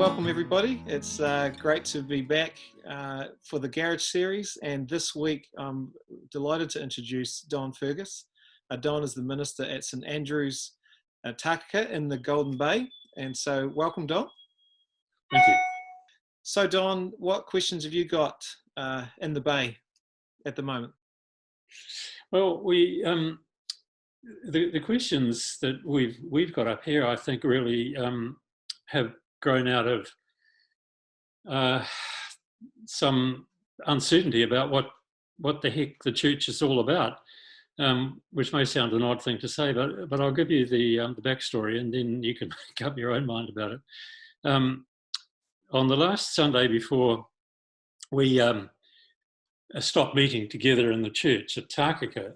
welcome everybody. It's great to be back for the Garage series, and this week I'm delighted to introduce Don Fergus. Don is the minister at St Andrew's, Takaka in the Golden Bay, and so welcome, Don. Thank you. So Don, what questions have you got in the Bay at the moment? Well, the questions that we've got up here, I think, really have grown out of some uncertainty about what the heck the church is all about, which may sound an odd thing to say, but I'll give you the backstory, and then you can make up your own mind about it. On the last Sunday before we stopped meeting together in the church at Takaka,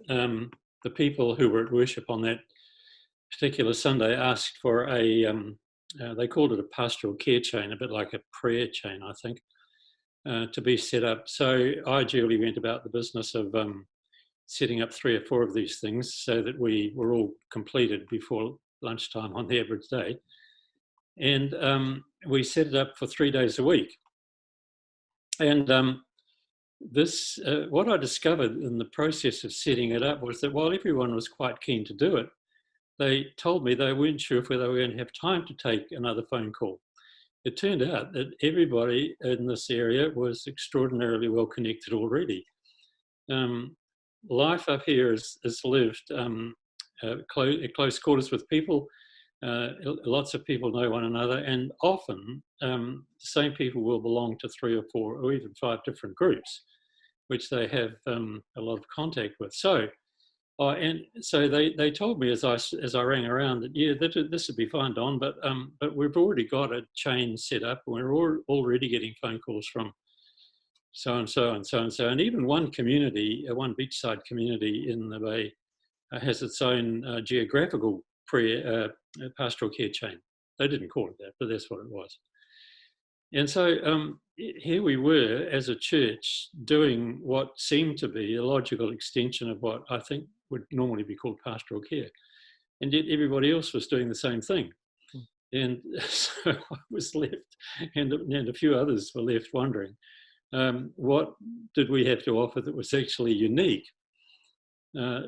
the people who were at worship on that particular Sunday asked for they called it a pastoral care chain, a bit like a prayer chain, I think, to be set up. So I duly went about the business of setting up 3 or 4 of these things so that we were all completed before lunchtime on the average day. And we set it up for 3 days a week. And what I discovered in the process of setting it up was that while everyone was quite keen to do it, they told me they weren't sure if they were going to have time to take another phone call. It turned out that everybody in this area was extraordinarily well connected already. Life up here is lived at close quarters with people. Lots of people know one another, and often the same people will belong to 3 or 4 or even 5 different groups, which they have a lot of contact with. So they told me as I rang around that this would be fine, Don, but we've already got a chain set up, and we're already getting phone calls from so and so and so and so, and even one community, one beachside community in the Bay, has its own geographical pastoral care chain. They didn't call it that, but that's what it was. And so here we were as a church doing what seemed to be a logical extension of what I think would normally be called pastoral care. And yet everybody else was doing the same thing. And so I was left, and a few others were left wondering, what did we have to offer that was actually unique?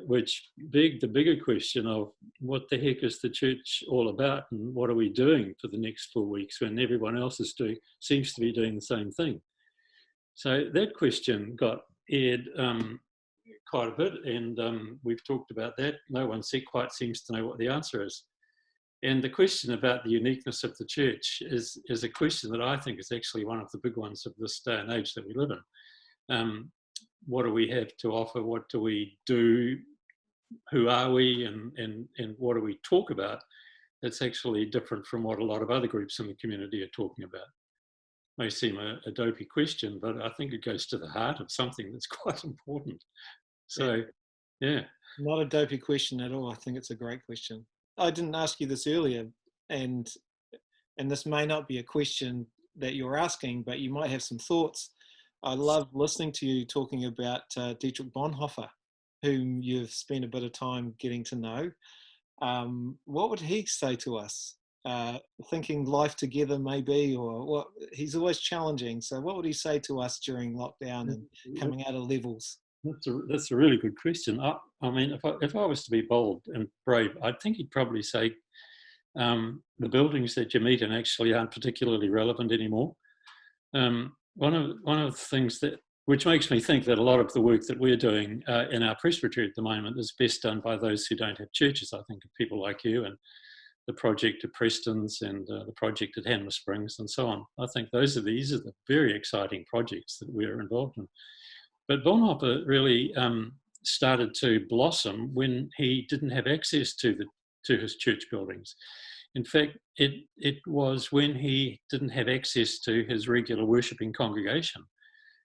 Which begged the bigger question of what the heck is the church all about, and what are we doing for the next 4 weeks when everyone else seems to be doing the same thing? So that question got aired quite a bit, and we've talked about that. No one quite seems to know what the answer is. And the question about the uniqueness of the church is a question that I think is actually one of the big ones of this day and age that we live in. What do we have to offer? What do we do? Who are we? And what do we talk about that's actually different from what a lot of other groups in the community are talking about? May seem a dopey question, but I think it goes to the heart of something that's quite important. So, yeah. Not a dopey question at all. I think it's a great question. I didn't ask you this earlier, and this may not be a question that you're asking, but you might have some thoughts. I love listening to you talking about Dietrich Bonhoeffer, whom you've spent a bit of time getting to know. What would he say to us? Thinking life together maybe, or what? He's always challenging. So what would he say to us during lockdown and coming out of levels? That's a really good question. I mean, if I was to be bold and brave, I think he'd probably say the buildings that you meet in actually aren't particularly relevant anymore. One of the things which makes me think that a lot of the work that we're doing in our presbytery at the moment is best done by those who don't have churches. I think of people like you and the project at Preston's and the project at Hanmer Springs and so on. I think these are the very exciting projects that we're involved in. But Bonhoeffer really started to blossom when he didn't have access to his church buildings. In fact, it was when he didn't have access to his regular worshipping congregation.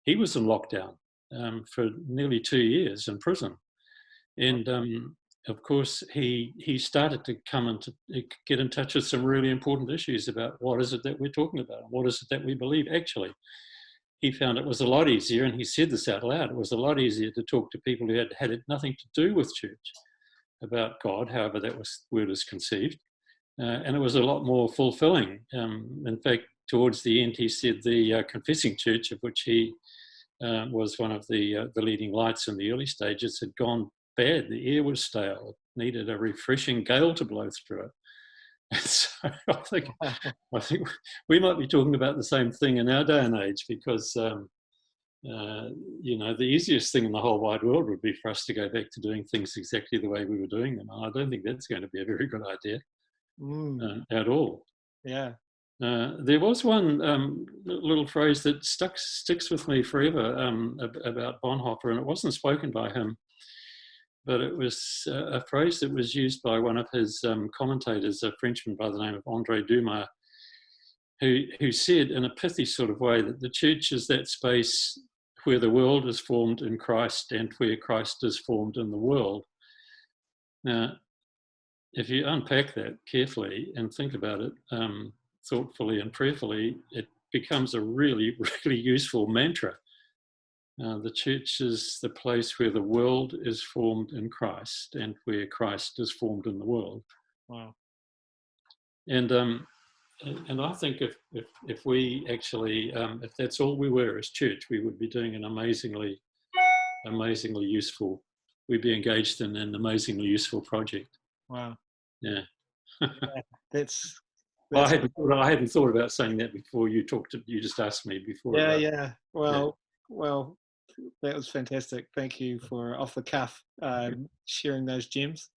He was in lockdown for nearly 2 years in prison. And of course, he started to get in touch with some really important issues about what is it that we're talking about, and what is it that we believe actually. He found it was a lot easier, and he said this out loud, it was a lot easier to talk to people who had nothing to do with church about God, however that word was conceived. And it was a lot more fulfilling. In fact, towards the end, he said the confessing church, of which he was one of the leading lights in the early stages, had gone bad. The air was stale. It needed a refreshing gale to blow through it. And so I think we might be talking about the same thing in our day and age, because the easiest thing in the whole wide world would be for us to go back to doing things exactly the way we were doing them. And I don't think that's going to be a very good idea at all. Yeah. There was one little phrase that sticks with me forever about Bonhoeffer, and it wasn't spoken by him, but it was a phrase that was used by one of his commentators, a Frenchman by the name of André Dumas, who said in a pithy sort of way that the church is that space where the world is formed in Christ and where Christ is formed in the world. Now, if you unpack that carefully and think about it thoughtfully and prayerfully, it becomes a really, really useful mantra. The church is the place where the world is formed in Christ and where Christ is formed in the world. Wow. And I think if we actually, if that's all we were as church, we would be doing an amazingly useful, we'd be engaged in an amazingly useful project. Wow. Yeah. Yeah, that's I hadn't thought about saying that before you just asked me before. Yeah. Well, that was fantastic. Thank you for off the cuff sharing those gems.